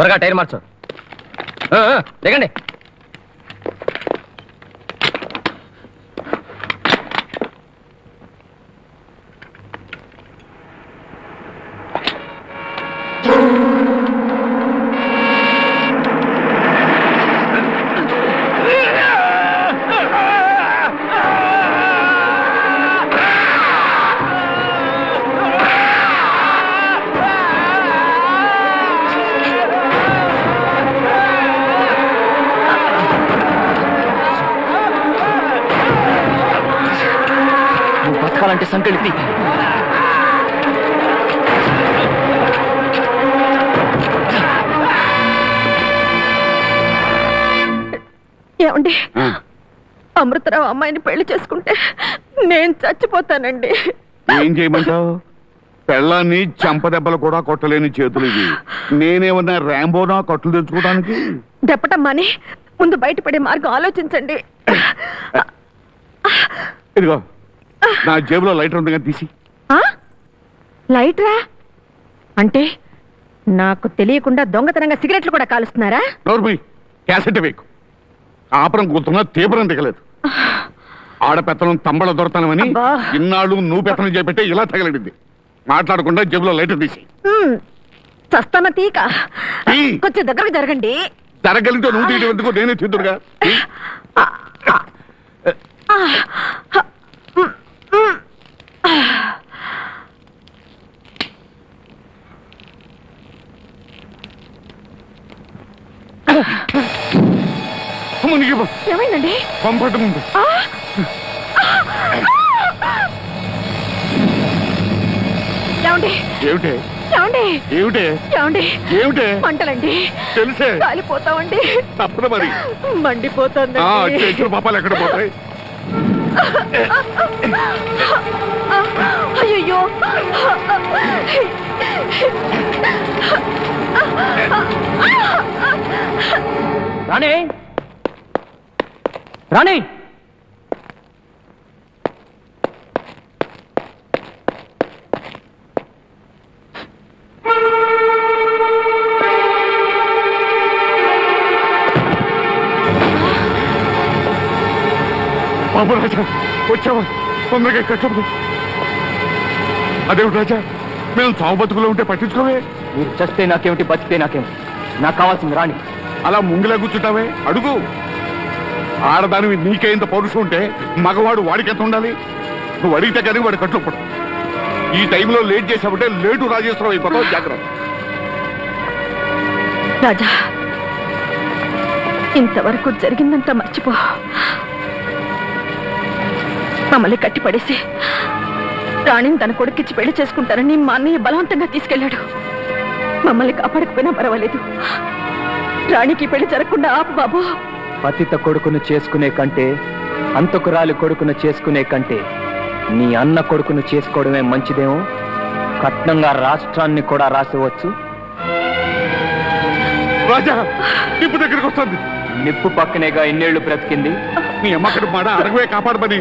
త్వరగా టైర్ మార్చు. దిగండి. బతకాలంటే సంకెళ్ళి ఏమండి, అమృతరావు అమ్మాయిని పెళ్లి చేసుకుంటే నేను చచ్చిపోతానండి. ఏం చేయమంటావు? పెళ్ళాన్ని చంపదెబ్బలు కూడా కొట్టలేని చేతులు ఇవి. నేనేమన్నా ర్యాంబోనా కట్టులు తెచ్చుకోవడానికి? దెప్పటమ్మని ముందు బయటపడే మార్గం ఆలోచించండి. ఇదిగో నా జేబులో లైటర్ ఉంది కానీ తీసి. లైటరా అంటే నాకు తెలియకుండా దొంగతనంగా సిగరెట్లు కూడా కాలుస్తున్నారా? నోర్మి, క్యాసెట్ వేకు. ఆపరం కూతున్నా తీవ్రం దిగలేదు. ఆడపెత్తనం తంబళ దొరతానమని ఇన్నాళ్ళు నువ్వు పెత్తనం చేపెట్టే ఇలా తగలడింది. మాట్లాడకుండా జేబులో లైటర్ తీసి. చస్తాన తీక కొంచెం దగ్గరకు జరగండి. జరగలిగితే నువ్వు తీయడం ఎందుకు, నేనే తీద్దురుగా. ఏమైందండి? పంపటముంది. ఏమిటే ఏమిటే ఏమండి? ఏమిటే? మంటలండి. తెలిసే కాలిపోతామండి. తప్పదు మరి. మండిపోతుంది. చేతులు పాపాలు ఎక్కడ పోతాయి? అయ్యో, రాణి రాణి బాబు రాజా, వచ్చావా? తొందరగా కష్టపడు. అదేమిటి రాజా, మేము చావు బతుకులో ఉంటే పట్టించుకోవే. మీరు చస్తే నాకేమిటి, బతికితే నాకేమిటి? నాకు కావాల్సింది రాణి. అలా ముంగిలా కూర్చుంటావే? అడుగు. ఆడదానివి నీకే ఇంత పౌరుషం ఉంటే మగవాడు వాడికి ఎంత ఉండాలి? నువ్వు అడిగితే కానీ వాడు కట్లు పడు. ఈ టైంలో లేట్ చేసావంటే లేటు రాజేశ్వరం అయిపోతావు. జాగ్రత్త. రాజా, ఇంతవరకు జరిగిందంతా మర్చిపో. మమ్మల్ని కట్టిపడేసి రాణిని తన కొడుకిచ్చి పెళ్లి చేసుకుంటారని మా అన్నయ్య బలవంతంగా తీసుకెళ్లాడు. మమ్మల్ని కాపాడకపోయినా పర్వాలేదు, రాణికి పెళ్లి జరగకుండా ఆపు బాబు. పతిత కొడుకును చేసుకునే కంటే, అంతకురాలి కొడుకును చేసుకునే కంటే నీ అన్న కొడుకును చేసుకోవడమే మంచిదేమో. కట్నంగా రాష్ట్రాన్ని కూడా రాసివచ్చు. రాజా, నిప్పు దగ్గరికి వస్తుంది. నిప్పు పక్కనేగా ఇన్నేళ్లు బ్రతికింది. నీ అమ్మకడు మాట అడగవే కాపాడమని.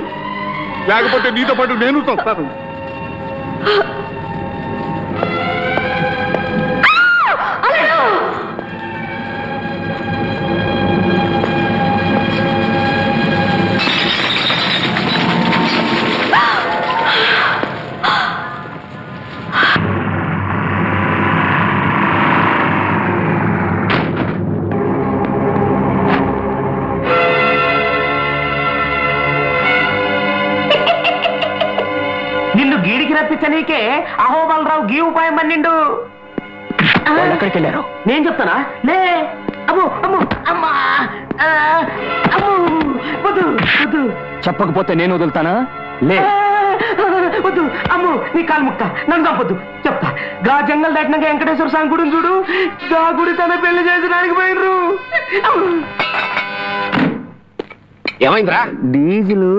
లేకపోతే నీతో పాటు నేను చూస్తాను. నిన్ను గీడికి రప్పించనీకే అహోబలరావు గీ ఉపాయం అన్నిండు. ఎక్కడికి వెళ్ళారు? నేను చెప్తానా? లే. అమ్మో అమ్మో అమ్మా, అమ్మో, వద్దు వద్దు. చెప్పకపోతే నేను వదులుతానా? లే. వద్దు. అమ్మో, నీ కాలు ముక్క, నన్ను చంపొద్దు. చెప్తా. గా జంగల్ దాటినాక వెంకటేశ్వర స్వామి గుడిని చూడు. గా గుడి తన పెళ్లి చేసడానికి పోయినరు. ఏమైందిరా? డీజిల్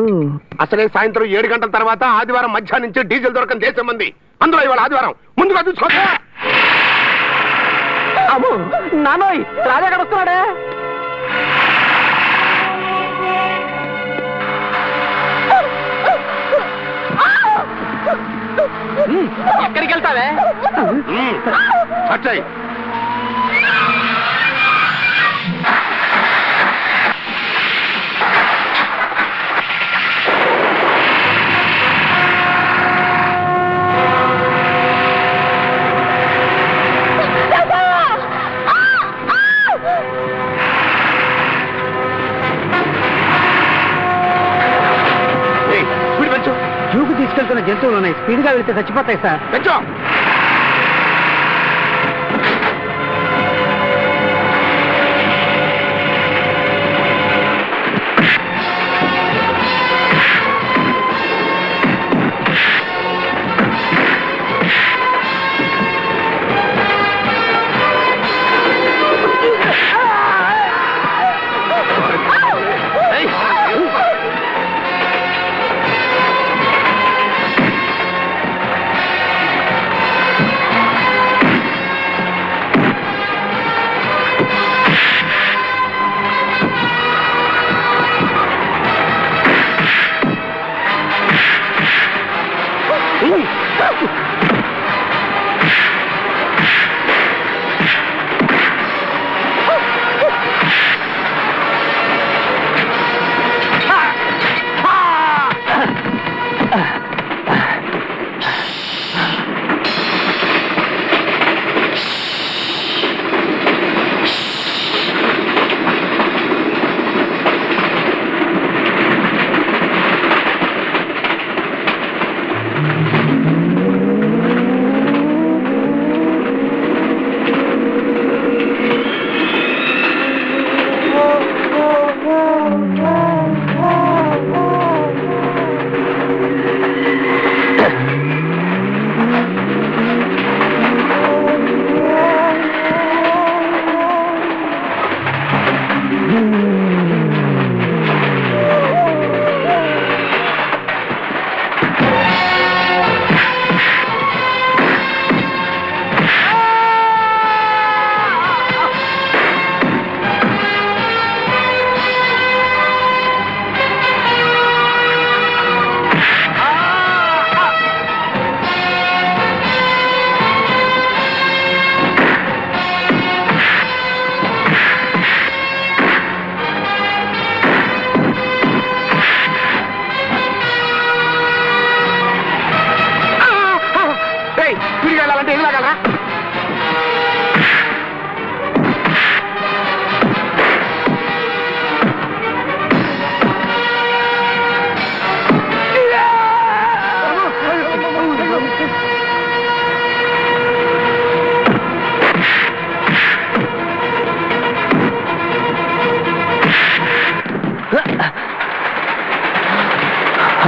అసలే సాయంత్రం 7 గంటల తర్వాత ఆదివారం మధ్యాహ్నం నుంచి డీజిల్ దొరకని దేశం మంది. అందులో ఇవాళ ఆదివారం. ముందుగా చూసుకో. అమ్మో నానోయ్, రాజా గడుస్తున్నాడే. ఎక్కడికి వెళ్తావే? అట్లయి జూకు తీసుకెళ్తున్న జంతువులు ఉన్నాయి, స్పీడ్ గా వెళ్తే చచ్చిపోతాయి సార్. పెంచో.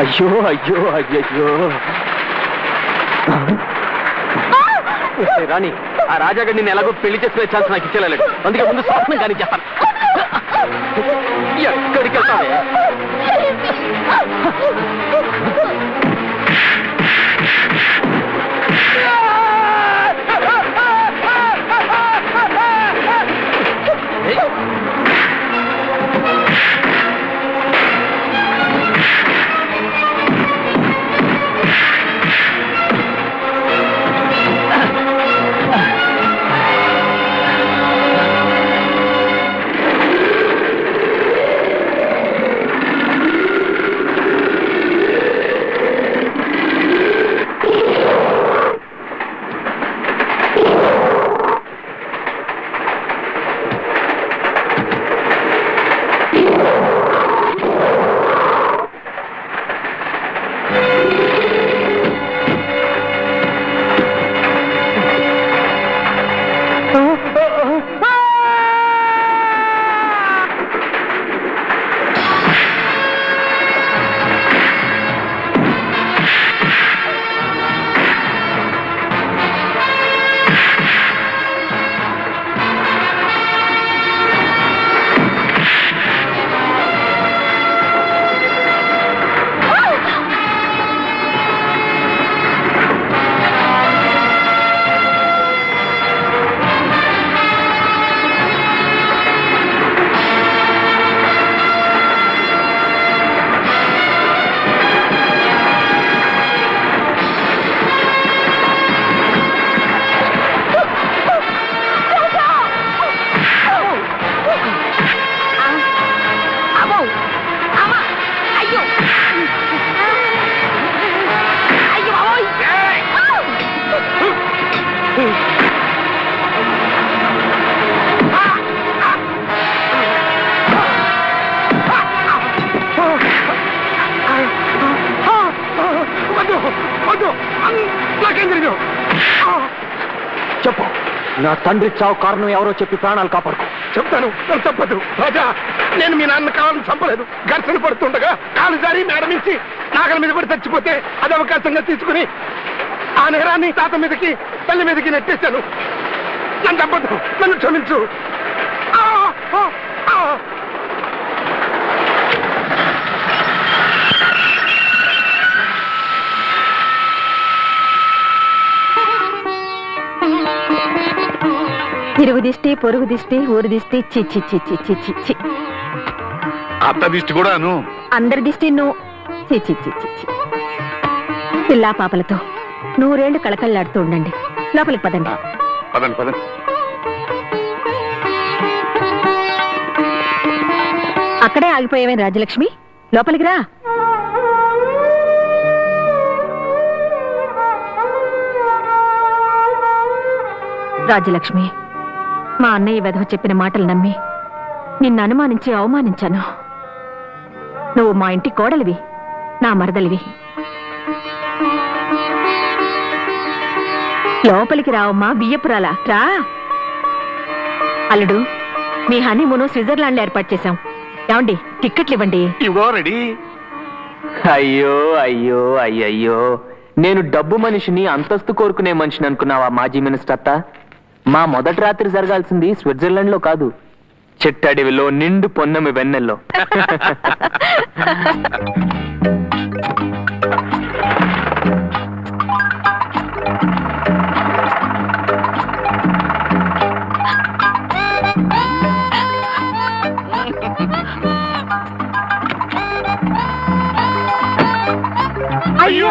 అయ్యో అయ్యో అయ్యయ్యో. రాణి, ఆ రాజాగడ్ నిన్ను ఎలాగో పెళ్లి చేసుకునే ఛాన్స్ నాకు ఇచ్చేలేదు, అందుకే ముందు స్వప్నం కానీ చెప్పాను. ఎక్కడికి వెళ్తావే? వద్దు నాకేం తెలియదు. చెప్పు, నా తండ్రి చావు కారణం ఎవరో చెప్పి ప్రాణాలు కాపాడుకో. చెప్తాను, నన్ను తప్పదు. రాజా, నేను మీ నాన్న కావాలని చంపలేదు. ఘర్షణ పడుతుండగా కాలు జారి మేడ నుంచి నాగల మీద పడి చచ్చిపోతే అది అవకాశంగా తీసుకుని ఆ నేరాన్ని తాత మీదకి తల్లి మీదకి నెట్టేశాను. నన్ను తప్పదు, నన్ను క్షమించు. ఇరుగు దిష్టి, పొరుగు దిష్టి, ఊరు దిష్టి, చి చి చి చి చి చి చి. అత్త దిష్టి కూడాను. అందరి దిష్టి నువ్వు చి చి చి చి చి. పిల్లా పాపలతో 100 ఏళ్లు కళకళలాడుతూ ఉండండి. లోపలికి పదండి. పదండి పదండి. అక్కడే ఆగిపోయావే రాజలక్ష్మి, లోపలికి రా. రాజలక్ష్మి, మా అన్నయ్య వెధవ చెప్పిన మాటలు నమ్మి నిన్ను అనుమానించి అవమానించాను. నువ్వు మా ఇంటి కోడలివి, నా మరదలివి. లోపలికి రావమ్మా, బియ్యపురాలా రా. అల్లుడు, మీ హనీమూను స్విట్జర్లాండ్ లో ఏర్పాటు చేశాం. ఏమండి, టిక్కెట్లు ఇవ్వండి. ఇగో రెడీ. అయ్యో అయ్యో అయ్యయ్యో, నేను డబ్బు మనిషిని, అంతస్తు కోరుకునే మనిషిని అనుకున్నావా మాజీ మినిస్టర్ అత్త? మా మొదటి రాత్రి జరగాల్సింది స్విట్జర్లాండ్ లో కాదు, చిట్టడివిలో నిండు పొన్నమి వెన్నెల్లో. అయ్యో